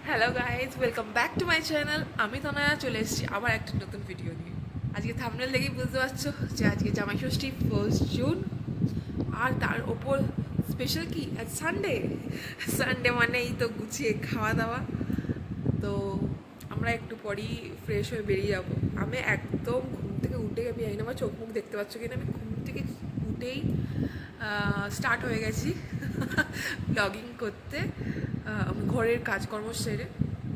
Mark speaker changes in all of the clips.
Speaker 1: Hello guys, welcome back to my channel. আমি তনয়া চলে এসেছি আবার একটা নতুন ভিডিও নিয়ে। আজকে থাম্বনেল দেখেই বুঝতে পারছো যে আজকে জামাই ষষ্ঠী 1 জুন। আর তার ওপর স্পেশাল কি, আজ সানডে। সানডে মানেই তো গুছিয়ে খাওয়া দাওয়া। তো আমরা একটু পরেই ফ্রেশ হয়ে বেরিয়ে যাবো। আমি একদম ঘুম থেকে উঠে আমি জানি না আমার চোখ মুখ দেখতে পাচ্ছ কিনা, আমি ঘুম থেকে উঠেই স্টার্ট হয়ে গেছি ব্লগিং করতে। ঘরের কাজকর্ম সেরে,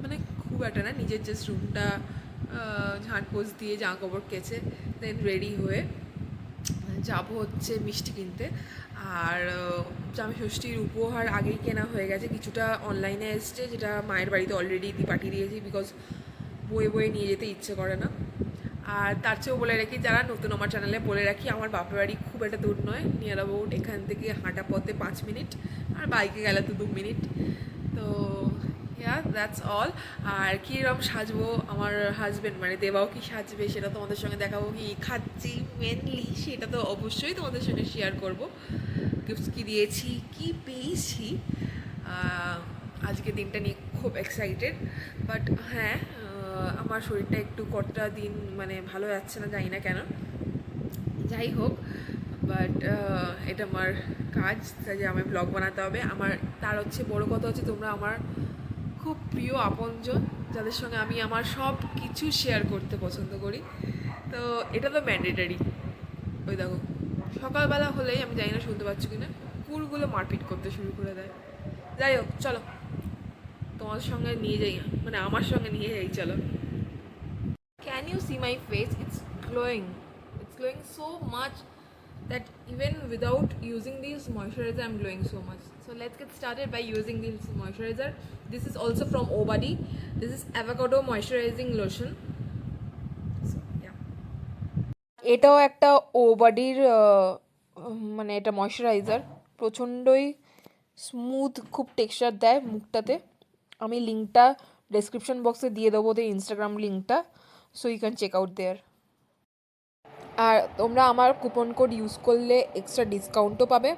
Speaker 1: মানে খুব একটা না, নিজের জাস্ট রুমটা ঝাঁটপোছ দিয়ে জামা কাপড় কেচে দেন রেডি হয়ে যাব হচ্ছে মিষ্টি কিনতে। আর জামাই ষষ্ঠীর উপহার আগেই কেনা হয়ে গেছে, কিছুটা অনলাইনে এসছে, যেটা মায়ের বাড়িতে অলরেডি পাঠিয়ে দিয়েছি, বিকজ বয়ে বয়ে নিয়ে যেতে ইচ্ছে করে না। আর তার চেয়েও বলে রাখি, যারা নতুন আমার চ্যানেলে, বলে রাখি আমার বাপের বাড়ি খুব একটা দূর নয়, নিয়ার অ্যাবাউট এখান থেকে হাঁটা পথে 5 মিনিট, আর বাইকে গেলে তো 2 মিনিট। তো দ্যাটস অল। আর কীরকম সাজবো, আমার হাজব্যান্ড মানে দেবাও কি সাজবে সেটা তোমাদের সঙ্গে দেখাবো, কি খাচ্ছি মেনলি সেটা তো অবশ্যই তোমাদের সঙ্গে শেয়ার করবো। গিফটস কী দিয়েছি, কি পেয়েছি, আজকে দিনটা নিয়ে খুব এক্সাইটেড। বাট হ্যাঁ, আমার শরীরটা একটু কটা দিন মানে ভালো যাচ্ছে না, জানি না কেন। যাই হোক, বাট এটা আমার কাজ, যে আমার ব্লগ বানাতে হবে আমার। তার হচ্ছে বড় কথা হচ্ছে, তোমরা আমার খুব প্রিয় আপনজন, যাদের সঙ্গে আমি আমার সব কিছু শেয়ার করতে পছন্দ করি। তো এটা তো ম্যান্ডেটারি। ওই দেখো, সকালবেলা হলেই, আমি জানি না শুনতে পাচ্ছ কি না, কুকুরগুলো মারপিট করতে শুরু করে দেয়। যাই হোক, চলো তোমার সঙ্গে নিয়ে যাই, মানে আমার সঙ্গে নিয়ে যাই, চলো। Can you see my face? It's glowing. It's glowing so much that even without using this moisturizer, I'm glowing so much. So let's get started by using this moisturizer. This is also from Obadi. This is avocado moisturizing lotion. So yeah. এটাও একটা ও বডির মানে এটা moisturiser, প্রচণ্ডই smooth, খুব texture দেয় মুখটাতে। আমি লিঙ্কটা description বক্সে দিয়ে দেবো, ওদের ইনস্টাগ্রাম লিঙ্কটা, so you can check out there. আর তোমরা আমার কুপন কোড ইউজ করলে এক্সট্রা ডিসকাউন্টও পাবে।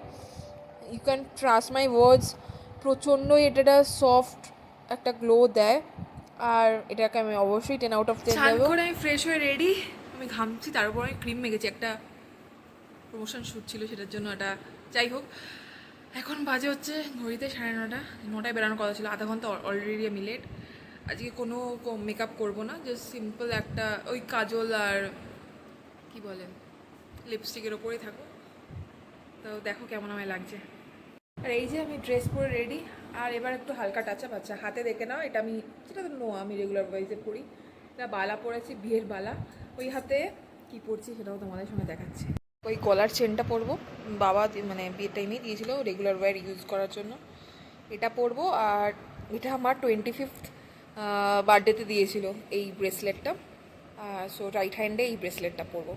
Speaker 1: You can trust my words, প্রচণ্ডই এটা সফট একটা গ্লো দেয়। আর এটাকে আমি অবশ্যই 10/10 দেবো। করে আমি ফ্রেশ হয়ে রেডি, আমি ঘামছি, তার উপর আমি ক্রিম মেখেছি, একটা প্রমোশন শ্যুট ছিল সেটার জন্য এটা। যাই হোক, এখন বাজে হচ্ছে ঘড়িতে 9:30, 9টায় বেরানোর কথা ছিল, আধা ঘন্টা অলরেডি আমি লেট। আজকে কোনো মেকআপ করবো না, জাস্ট সিম্পল একটা ওই কাজল আর কি বলে লিপস্টিকের ওপরেই থাকো। তো দেখো কেমন আমায় লাগছে। আর এই যে আমি ড্রেস পরে রেডি, আর এবার একটু হালকা টাচ আপ। আচ্ছা, হাতে দেখে নাও, এটা আমি, সেটা তো নো, আমি রেগুলার ওয়াইজে পরি। এটা বালা পরেছি, বিয়ের বালা। ওই হাতে কি পরছি সেটাও তোমাদের সঙ্গে দেখাচ্ছি। ওই গলার চেনটা পরবো, বাবা মানে বিয়ের টাইমেই দিয়েছিল রেগুলার ওয়্যার ইউজ করার জন্য। এটা পরবো, আর এটা আমার 25th বার্থডেতে দিয়েছিল এই ব্রেসলেটটা। সো রাইট হ্যান্ডে এই ব্রেসলেটটা পরবো।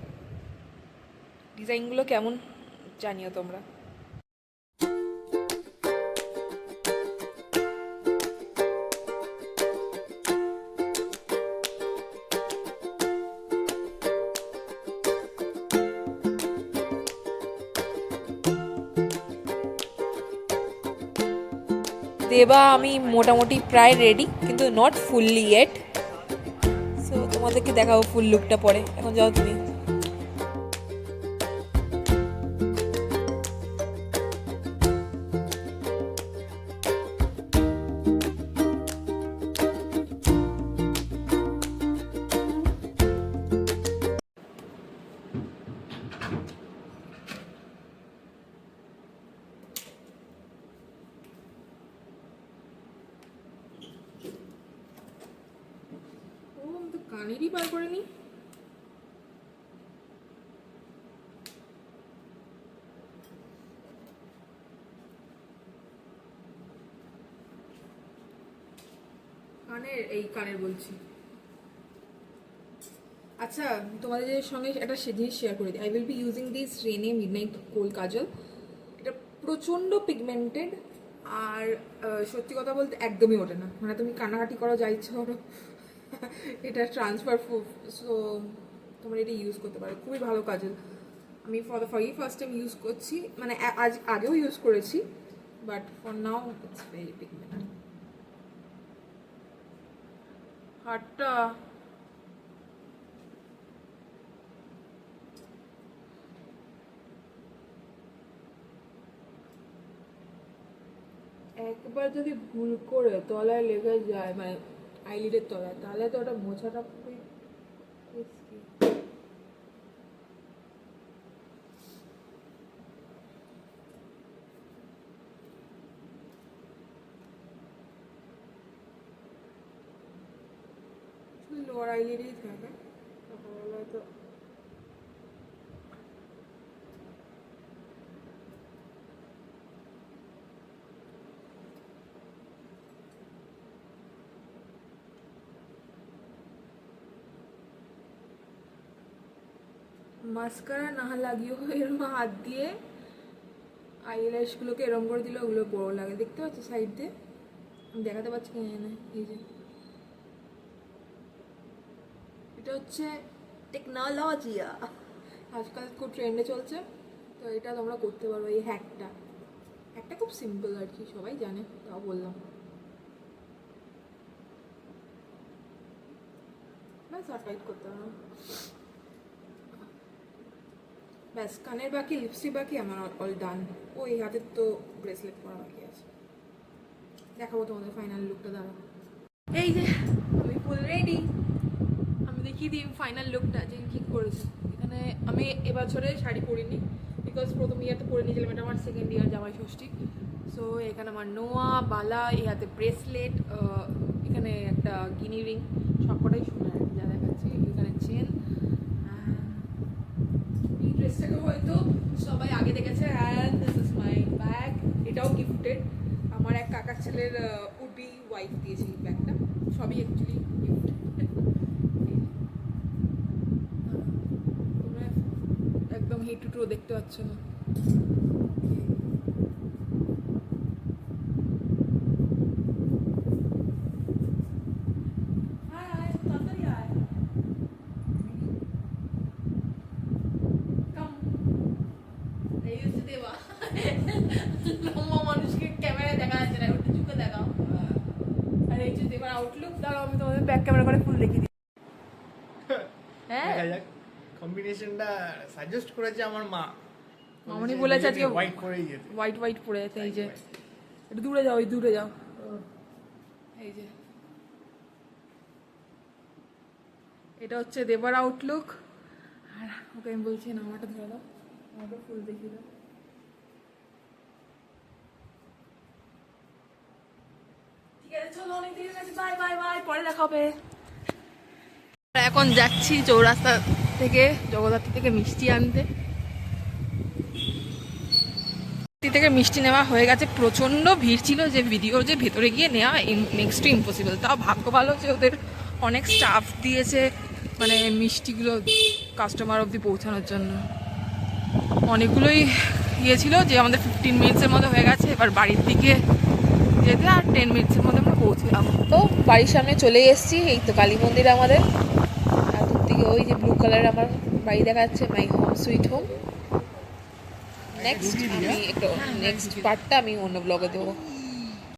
Speaker 1: ডিজাইনগুলো কেমন জানিও তোমরা। দেবা আমি মোটামুটি প্রায় রেডি, কিন্তু নট ফুললি ইয়েট। সো তোমাদেরকে দেখাবো ফুল লুকটা পরে, এখন যাও তুমি। ও, আমি তো কানেরই বার করে নি। কানের, এই কানের বলছি। আচ্ছা, তোমাদের সঙ্গে একটা জিনিস শেয়ার করে দিই। I will be using this Renee midnight kohl kajal. এটা প্রচণ্ড পিগমেন্টেড, আর সত্যি কথা বলতে একদমই ওঠে না, মানে তুমি কান্নাকাটি করো, যা ইচ্ছে করো, এটা ট্রান্সফার প্রুফ। সো তোমরা এটা ইউজ করতে পারো, খুবই ভালো কাজল। আমি for the first time use করছি, মানে আগেও ইউজ করেছি, but for now it's very pigmented. 8টা। একবার যদি ভুল করে তলায় লেগে যায়, মানে আইলিডের তলায়, তাহলে তো ওটা মোছাটা খুবই risky। লোয়ার আইলিডেই থাকে, সকালবেলায় তো মাস্কারা না লাগিয়েও এরকম হাত দিয়ে আইল্যাশগুলোকে এরম করে দিলে ওগুলো বড় লাগে, দেখতে পাচ্ছ সাইড দিয়ে? আমি দেখাতে পারছি কি না, এই যে এটা হচ্ছে টেকনোলজি, আজকাল খুব ট্রেন্ডে চলছে, তো এটা তোমরা করতে পারো। এই হ্যাকটা খুব সিম্পল আর কি, সবাই জানে, তাও বললাম। ব্যাস আর টাইট করতে হবে, ব্যাস। কানের বাকি, লিপস্টিক বাকি, আমার অল ডান। ওই হাতের তো ব্রেসলেট পরা বাকি আছে, দেখাবো তোমাদের ফাইনাল লুকটা। দাঁড়া, এই যে আমি ফুল রেডি। আমি দেখিয়ে দিই ফাইনাল লুকটা যে কী করেছি। এখানে আমি এবছরে শাড়ি পরিনি, বিকজ প্রথম ইয়ারতে পরে নিয়েছিলাম, এটা আমার সেকেন্ড ইয়ার জামাই ষষ্ঠী। সো এখানে আমার নোয়া, বালা, এই হাতে ব্রেসলেট, এখানে একটা গিনি রিং, সবকটাই সোনার যা দেখাচ্ছি। এখানে চেন। এই ড্রেসটাকে হয়তো সবাই আগে দেখেছে, and this is my bag. এটাও গিফটেড, আমার এক কাকার ছেলের উডবি ওয়াইফ দিয়েছে এই ব্যাগটা, সবই অ্যাকচুয়ালি গিফট। তোমরা একদম হিটুটুও দেখতে পাচ্ছ না। মানুষকে ক্যামেরায় দেখা যাচ্ছে না, একটু চুকে দেখাও। আর এই যে দেবার আউটলুক, দাঁড়াও আমি তোমাদের ব্যাক ক্যামেরা করে ফুল দেখিয়ে দিই। হ্যাঁ,
Speaker 2: কম্বিনেশনটা সাজেস্ট করেছে আমার মা।
Speaker 1: মামনি বলেছে আজকে
Speaker 2: হোয়াইট পরেই যেতে,
Speaker 1: হোয়াইট পরে যেতে। এই যে একটু দূরে যাও, ওই দূরে যাও। এই যে এটা হচ্ছে দেবার আউটলুক। আর ওকে আমি বলছি না, আমারটা ধরে দাও, আমাকে ফুল দেখিয়ে দাও। ঠিক আছে, চলো, অনেক দেরি হয়ে গেছে, বাই বাই বাই, পরে দেখা হবে। এখন যাচ্ছি চৌরাস্তা থেকে, জগদ্ধাত্রী থেকে মিষ্টি আনতে। থেকে মিষ্টি নেওয়া হয়ে গেছে, প্রচণ্ড ভিড় ছিল, যে ভিডিও যে ভেতরে গিয়ে নেওয়া নেক্সট টু ইম্পসিবল। তাও ভাগ্য ভালো যে ওদের অনেক স্টাফ দিয়েছে, মানে মিষ্টিগুলো কাস্টমার অবধি পৌঁছানোর জন্য। অনেকগুলোই ইয়ে ছিল, যে আমাদের 15 মিনিটসের মধ্যে হয়ে গেছে। এবার বাড়ির দিকে যেতে আর 10 মিনিটসের মধ্যে আমরা পৌঁছে যাবো। তো বাড়ির সামনে চলে এসেছি, এই তো কালী মন্দির আমাদের। আর দূর থেকে ওই যে ব্লু কালার আমার বাড়ি দেখা যাচ্ছে, my home sweet home. Next পার্টটা আমি অন্য ব্লগে দেবো।